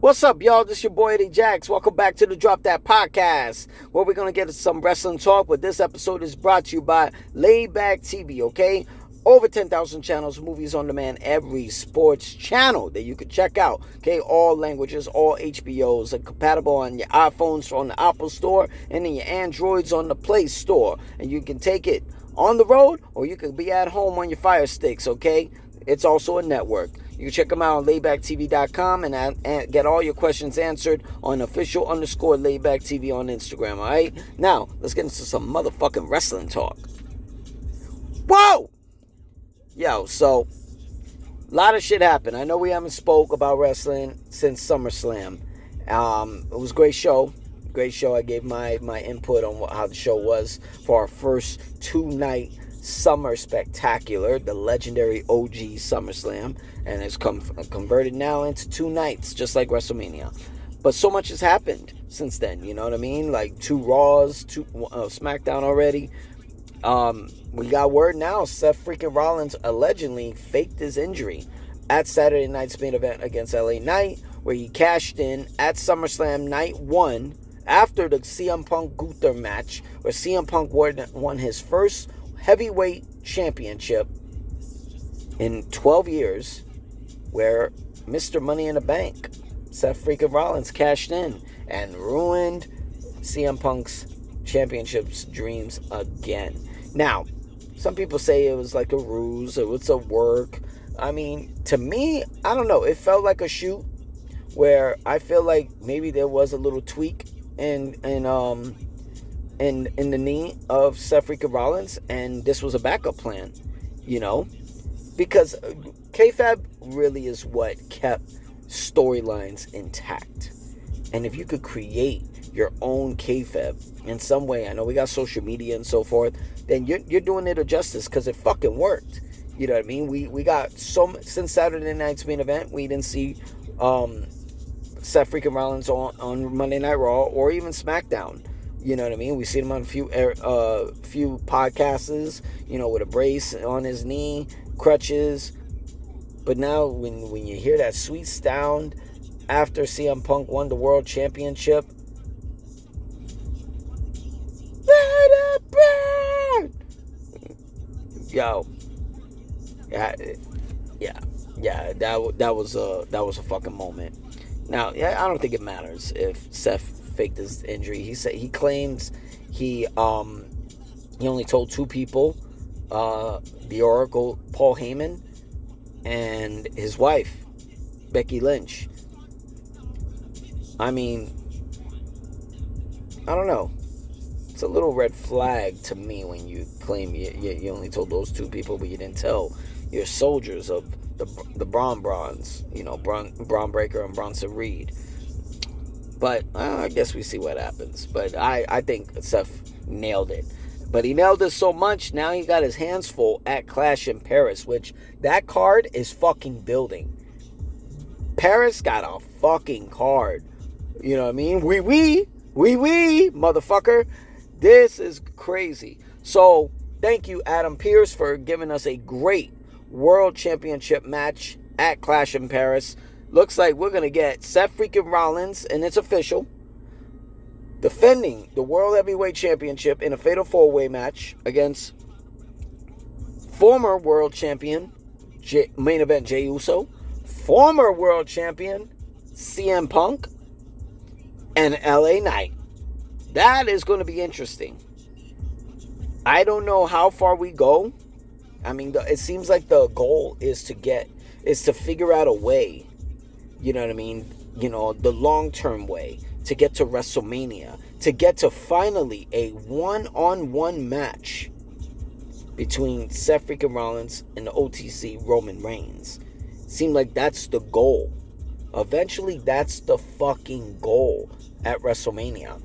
What's up, y'all? This your boy Eddie Jax. Welcome back to the Drop That Podcast, where we're going to get some wrestling talk. But this episode is brought to you by Layback TV, okay? Over 10,000 channels, movies on demand, every sports channel that you can check out, okay? All languages, all HBOs are compatible on your iPhones on the Apple Store and then your Androids on the Play Store. And you can take it on the road or you can be at home on your Fire Sticks, okay? It's also a network. You can check them out on laybacktv.com and get all your questions answered on official_laybacktv on Instagram, all right? Now, let's get into some motherfucking wrestling talk. Whoa! Yo, so, a lot of shit happened. I know we haven't spoke about wrestling since SummerSlam. It was a great show. Great show. I gave my input on how the show was for our first two-night Summer Spectacular, the legendary OG SummerSlam, and it's converted now into two nights, just like WrestleMania. But so much has happened since then, you know what I mean? Like 2 Raws, 2 Smackdown already. We got word now, Seth freaking Rollins allegedly faked his injury at Saturday night's main event against LA Knight, where he cashed in at SummerSlam Night 1 after the CM Punk Gunther match, where CM Punk won his first heavyweight championship in 12 years, where Mr. Money in the Bank, Seth freaking Rollins, cashed in and ruined CM Punk's championships dreams again. Now, some people say it was like a ruse, it was a work. I mean, to me, I don't know, it felt like a shoot where I feel like maybe there was a little tweak in the knee of Seth freaking Rollins, and this was a backup plan, you know, because kayfabe really is what kept storylines intact. And if you could create your own kayfabe in some way, I know we got social media and so forth, then you're doing it a justice, because it fucking worked. You know what I mean? We got since Saturday night's main event, we didn't see Seth freaking Rollins on Monday Night Raw or even SmackDown. You know what I mean? We seen him on a few podcasts, you know, with a brace on his knee, crutches. But now when you hear that sweet sound after CM Punk won the World Championship, let it burn! Yo, yeah, that was a fucking moment. Now, yeah, I don't think it matters if Seth faked his injury. He claims he only told 2 people, the Oracle, Paul Heyman, and his wife, Becky Lynch. I mean, I don't know. It's a little red flag to me when you claim you only told those 2 people, but you didn't tell your soldiers of the Brawns, you know, Braun Breaker and Bronson Reed. But I guess we see what happens. But I think Seth nailed it. But he nailed it so much, now he got his hands full at Clash in Paris, which that card is fucking building. Paris got a fucking card. You know what I mean? Oui, motherfucker. This is crazy. So, thank you, Adam Pearce, for giving us a great World Championship match at Clash in Paris. Looks like we're going to get Seth freaking Rollins, and it's official, defending the World Heavyweight Championship in a Fatal 4-Way match against former World Champion, main event Jey Uso, former World Champion CM Punk, and LA Knight. That is going to be interesting. I don't know how far we go. I mean, it seems like the goal is to figure out a way, you know what I mean? You know, the long-term way to get to WrestleMania, to get to finally a one-on-one match between Seth freaking Rollins and the OTC Roman Reigns. Seemed like that's the goal. Eventually, that's the fucking goal at WrestleMania.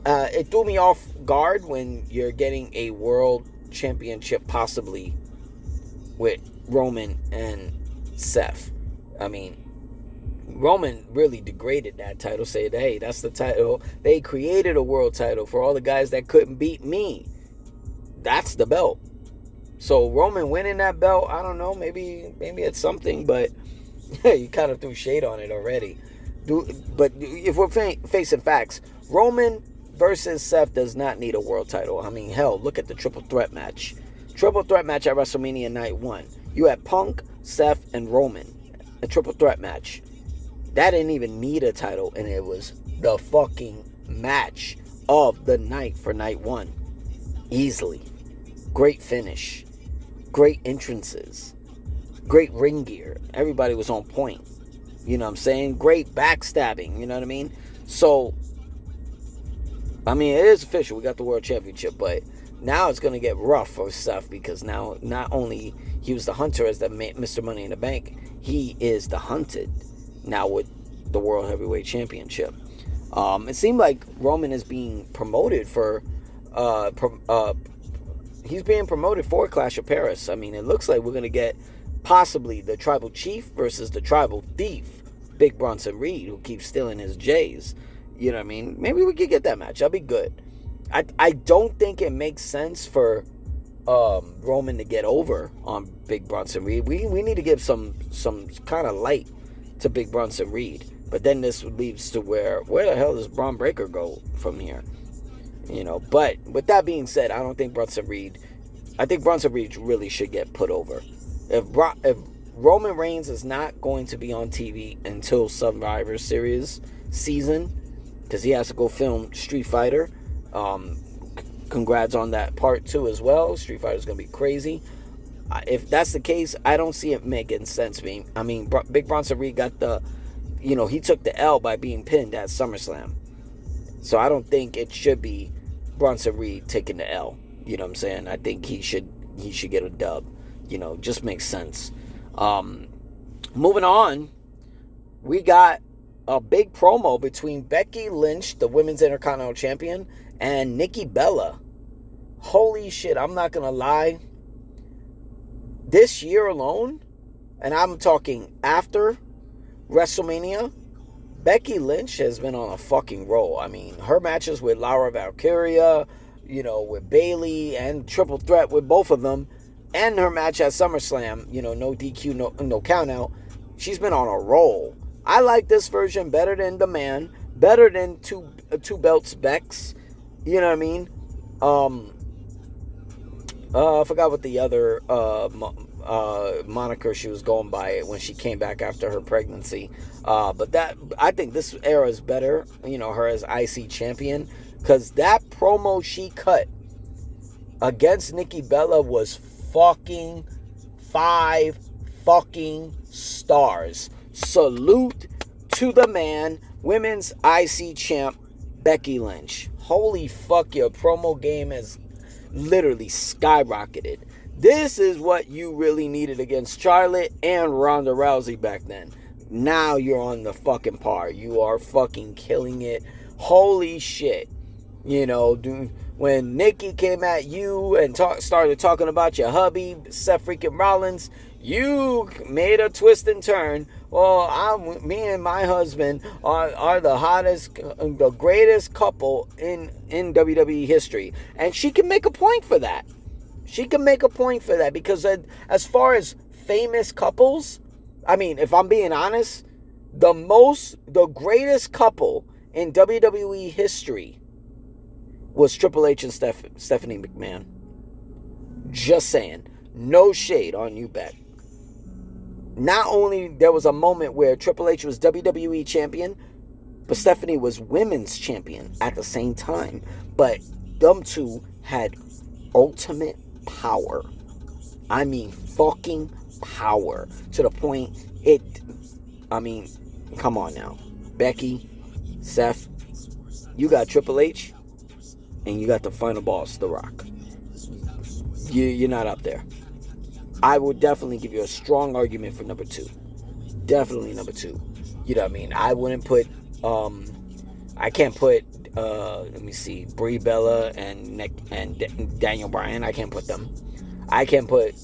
It threw me off guard when you're getting a world championship possibly with Roman and Seth. I mean, Roman really degraded that title, saying, hey, that's the title. They created a world title for all the guys that couldn't beat me. That's the belt. So Roman winning that belt, I don't know, maybe it's something, but you kind of threw shade on it already. But if we're facing facts, Roman versus Seth does not need a world title. I mean, hell, look at the triple threat match. Triple threat match at WrestleMania Night 1. You had Punk, Seth, and Roman. A triple threat match. That didn't even need a title, and it was the fucking match of the night for Night 1. Easily. Great finish. Great entrances. Great ring gear. Everybody was on point. You know what I'm saying? Great backstabbing. You know what I mean? So, I mean, it is official. We got the World Championship, but now it's going to get rough for Seth because now not only he was the hunter as the Mr. Money in the Bank, he is the hunted now with the World Heavyweight Championship. It seemed like Roman is being promoted for he's being promoted for Clash of Paris. I mean, it looks like we're going to get possibly the Tribal Chief versus the Tribal Thief, Big Bronson Reed, who keeps stealing his J's. You know what I mean? Maybe we could get that match. That'd be good. I don't think it makes sense for Roman to get over on Big Bronson Reed. We need to give some kind of light to Big Bronson Reed. But then this leads to where the hell does Braun Breaker go from here? You know, but with that being said, I think Bronson Reed really should get put over. If Roman Reigns is not going to be on TV until Survivor Series season, because he has to go film Street Fighter. Congrats on that part 2 as well. Street Fighter is going to be crazy. If that's the case, I don't see it making sense to me. I mean, Big Bronson Reed got he took the L by being pinned at SummerSlam. So I don't think it should be Bronson Reed taking the L. You know what I'm saying? I think he should get a dub. You know, just makes sense. Moving on, we got a big promo between Becky Lynch, the Women's Intercontinental Champion, and Nikki Bella. Holy shit, I'm not gonna lie. This year alone, and I'm talking after WrestleMania, Becky Lynch has been on a fucking roll. I mean, her matches with Laura Valkyria, with Bayley, and triple threat with both of them, and her match at SummerSlam, no DQ, no count out. She's been on a roll. I like this version better than the man, better than two belts Bex. You know what I mean? I forgot what the other moniker she was going by when she came back after her pregnancy. But I think this era is better. Her as IC champion, because that promo she cut against Nikki Bella was fucking 5 fucking stars. Salute to the man, women's IC champ Becky Lynch. Holy fuck, your promo game has literally skyrocketed. This is what you really needed against Charlotte and Ronda Rousey back then. Now you're on the fucking par. You are fucking killing it. Holy shit. Dude, when Nikki came at you and started talking about your hubby, Seth freaking Rollins, you made a twist and turn. Well, me and my husband are the hottest, the greatest couple in WWE history. And she can make a point for that. Because as far as famous couples, I mean, if I'm being honest, the greatest couple in WWE history was Triple H and Stephanie McMahon. Just saying. No shade on you, Beck. Not only there was a moment where Triple H was WWE champion, but Stephanie was women's champion at the same time. But them two had ultimate power. I mean, fucking power. To the point, come on now. Becky, Seth, you got Triple H, and you got the final boss, The Rock. You're not up there. I would definitely give you a strong argument for number 2. Definitely number 2. You know what I mean? I wouldn't put, I can't put, let me see, Brie Bella and Daniel Bryan. I can't put them. I can't put,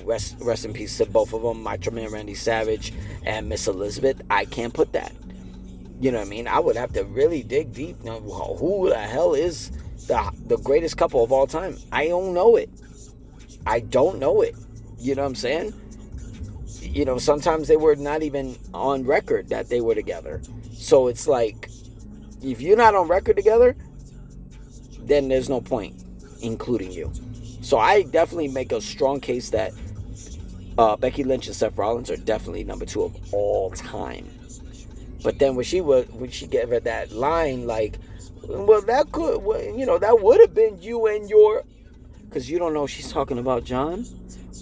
rest in peace to both of them, Macho Man Randy Savage and Miss Elizabeth. I can't put that. You know what I mean? I would have to really dig deep. Who the hell is the greatest couple of all time? I don't know it. You know what I'm saying? sometimes they were not even on record that they were together. So it's like, if you're not on record together, then there's no point including you. So I definitely make a strong case that Becky Lynch and Seth Rollins are definitely number 2 of all time. But then when she gave her that line, like, well, that would have been you and your, because you don't know if she's talking about John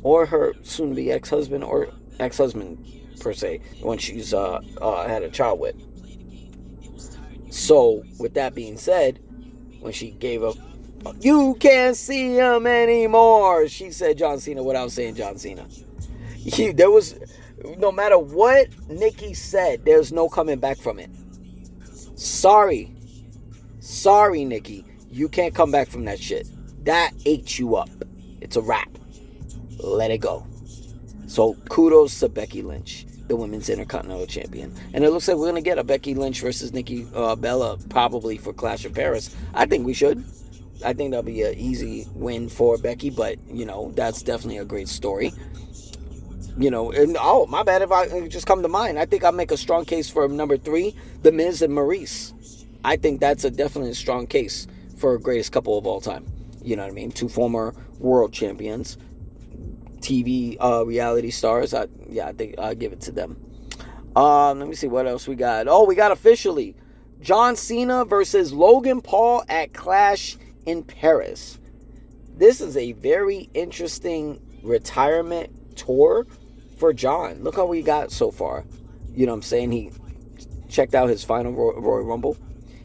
or her soon-to-be ex-husband, or ex-husband per se, when she's had a child with. So with that being said, when she gave up, you can't see him anymore, she said John Cena without saying John Cena. There was, no matter what Nikki said, there's no coming back from it. Sorry, Nikki, you can't come back from that shit. That ate you up. It's a wrap. Let it go. So kudos to Becky Lynch, the Women's Intercontinental Champion. And it looks like we're going to get a Becky Lynch versus Nikki Bella probably for Clash of Paris. I think we should. I think that'll be an easy win for Becky, but, that's definitely a great story. And my bad if I just come to mind. I think I'll make a strong case for number 3, The Miz and Maurice. I think that's definitely a strong case for a greatest couple of all time. You know what I mean? 2 former world champions, TV reality stars. I think I'll give it to them. Let me see what else we got. Oh, we got officially John Cena versus Logan Paul at Clash in Paris. This is a very interesting retirement tour for John. Look how we got so far. You know what I'm saying? He checked out his final Royal Rumble,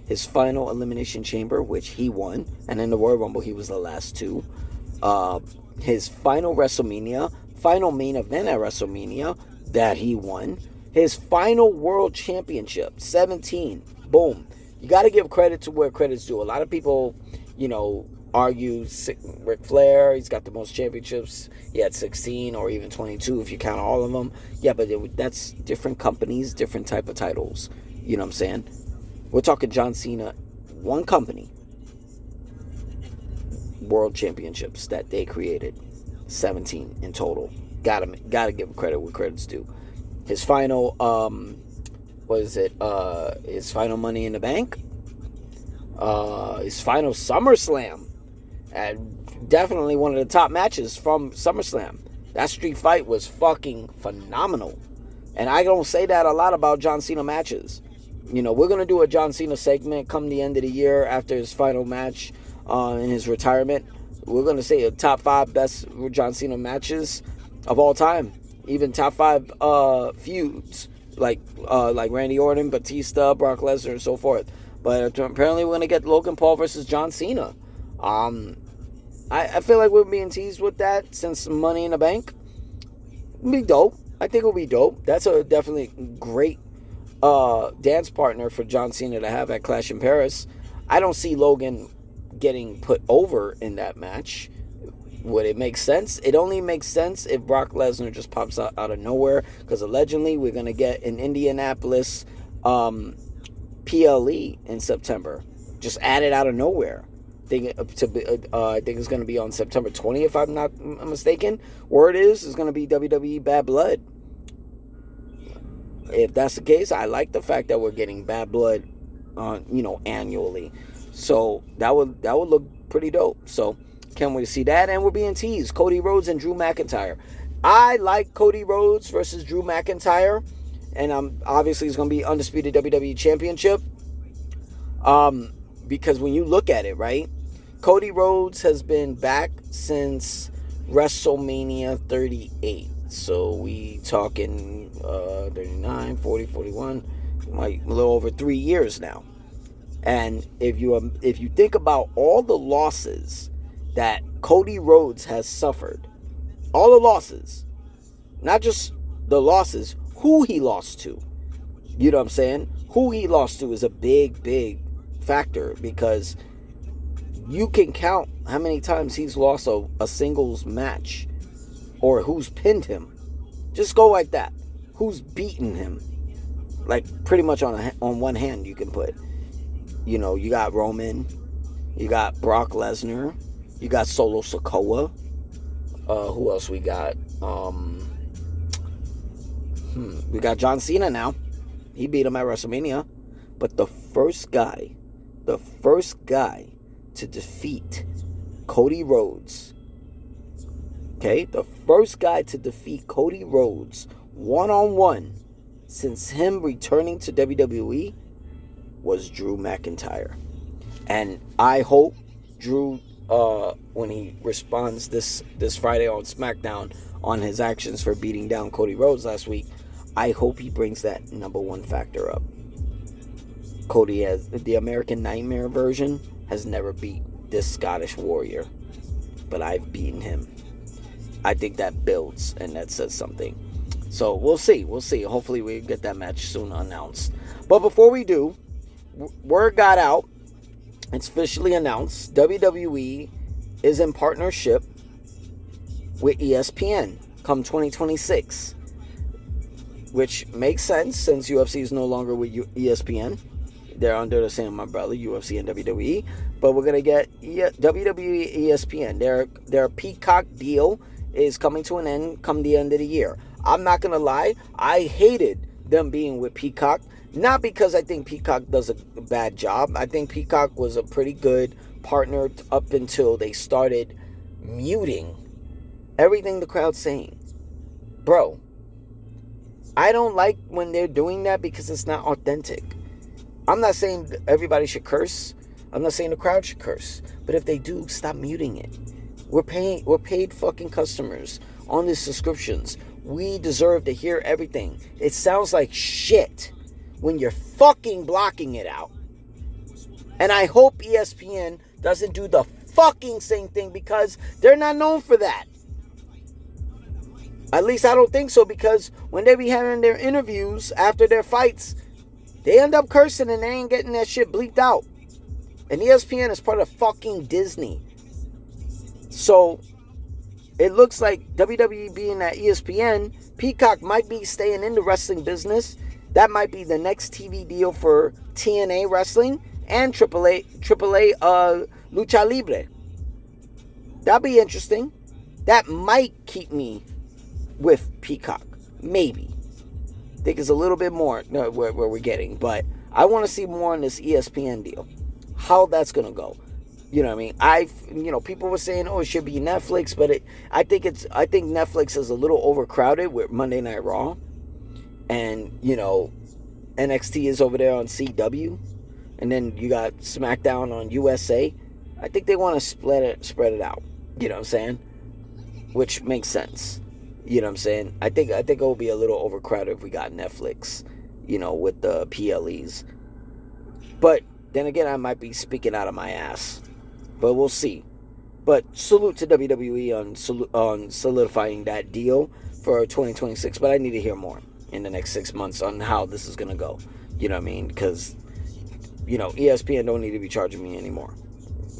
his final Elimination Chamber, which he won, and in the Royal Rumble he was the last 2. His final WrestleMania, final main event at WrestleMania that he won, his final World Championship, 17. Boom. You got to give credit to where credit's due. A lot of people, argue Ric Flair, he's got the most championships. He had 16 or even 22 if you count all of them. Yeah, but that's different companies, different type of titles. You know what I'm saying? We're talking John Cena, one company, world championships that they created, 17 in total. Gotta give him credit where credit's due. His final, his final Money in the Bank, his final SummerSlam, and definitely one of the top matches from SummerSlam. That street fight was fucking phenomenal. And I don't say that a lot about John Cena matches. We're going to do a John Cena segment come the end of the year after his final match in his retirement. We're going to say a top 5 best John Cena matches of all time. Even top 5 feuds like Randy Orton, Batista, Brock Lesnar, and so forth. But apparently we're going to get Logan Paul versus John Cena. I feel like we're being teased with that since Money in the Bank. It'll be dope. I think it'll be dope. That's a definitely great dance partner for John Cena to have at Clash in Paris. I don't see Logan getting put over in that match. Would it make sense? It only makes sense if Brock Lesnar just pops out of nowhere, because allegedly we're going to get an Indianapolis PLE in September. Just added out of nowhere. I think it's going to be on September 20th, if I'm not mistaken. Word is it's going to be WWE Bad Blood. If that's the case, I like the fact that we're getting Bad Blood, annually. So that would look pretty dope. So can't wait to see that. And we're being teased. Cody Rhodes and Drew McIntyre. I like Cody Rhodes versus Drew McIntyre. And obviously it's going to be undisputed WWE Championship. Because when you look at it, right? Cody Rhodes has been back since WrestleMania 38. So we talking 39, 40, 41, like a little over 3 years now. And if you think about all the losses that Cody Rhodes has suffered, all the losses, not just the losses, who he lost to. You know what I'm saying? Who he lost to is a big, big factor, because you can count how many times he's lost a singles match, or who's pinned him. Just go like that. Who's beaten him? Like pretty much on one hand you can put. You got Roman, you got Brock Lesnar, you got Solo Sikoa. Who else we got? We got John Cena now. He beat him at WrestleMania. But the first guy to defeat Cody Rhodes, okay, the first guy to defeat Cody Rhodes one-on-one since him returning to WWE was Drew McIntyre. And I hope Drew, when he responds this Friday on SmackDown on his actions for beating down Cody Rhodes last week, I hope he brings that number one factor up. Cody has, the American Nightmare version, has never beat this Scottish warrior, but I've beaten him. I think that builds, and that says something. So we'll see. Hopefully we get that match soon announced. But before we do, word got out. It's officially announced. WWE is in partnership with ESPN come 2026. Which makes sense since UFC is no longer with ESPN. They're under the same umbrella, UFC and WWE. But we're going to get WWE ESPN. Their Peacock deal is coming to an end come the end of the year. I'm not going to lie. I hated them being with Peacock. Not because I think Peacock does a bad job. I think Peacock was a pretty good partner up until they started muting everything the crowd's saying. Bro, I don't like when they're doing that because it's not authentic. I'm not saying everybody should curse. I'm not saying the crowd should curse. But if they do, stop muting it. We're paid fucking customers on these subscriptions. We deserve to hear everything. It sounds like shit when you're fucking blocking it out. And I hope ESPN doesn't do the fucking same thing because they're not known for that. At least I don't think so, because when they be having their interviews after their fights, they end up cursing and they ain't getting that shit bleeped out. And ESPN is part of fucking Disney. So it looks like WWE being at ESPN, Peacock might be staying in the wrestling business. That might be the next TV deal for TNA Wrestling and AAA Lucha Libre. That'd be interesting. That might keep me with Peacock. Maybe. I think it's a little bit more where we're getting. But I want to see more on this ESPN deal. How that's going to go. You know what I mean? People were saying, oh, it should be Netflix. But I think Netflix is a little overcrowded with Monday Night Raw. And, NXT is over there on CW. And then you got SmackDown on USA. I think they want to spread it out. You know what I'm saying? Which makes sense. You know what I'm saying? I think it will be a little overcrowded if we got Netflix, with the PLEs. But then again, I might be speaking out of my ass. But we'll see. But salute to WWE on solidifying that deal for 2026. But I need to hear more in the next 6 months on how this is going to go. You know what I mean? Because, ESPN don't need to be charging me anymore.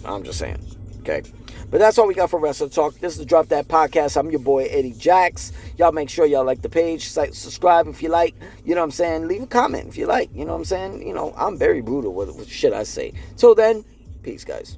I'm just saying. Okay? But that's all we got for Wrestling Talk. This is the Drop That Podcast. I'm your boy, Eddie Jax. Y'all make sure y'all like the page. Subscribe if you like. You know what I'm saying? Leave a comment if you like. You know what I'm saying? I'm very brutal with shit I say. Till then, peace, guys.